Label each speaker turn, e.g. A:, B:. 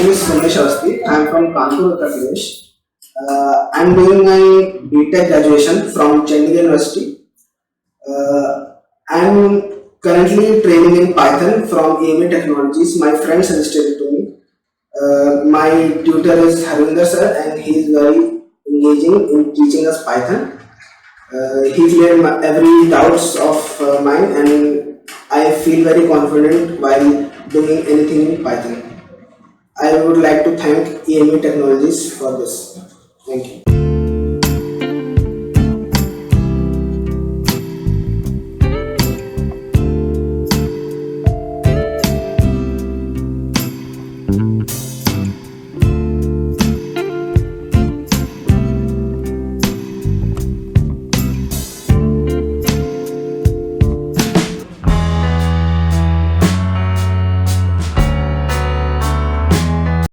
A: name is Somesh. I am from Kanpur, Uttar Pradesh. I am doing my BTech graduation from Chandigarh University. I am currently training in Python from EMA Technologies. My friend suggested it to me. My tutor is Harvinder sir, and he is very engaging in teaching us Python. He cleared every doubts of mine, and I feel very confident while doing anything in Python. I would like to thank EME Technologies for this. Thank you.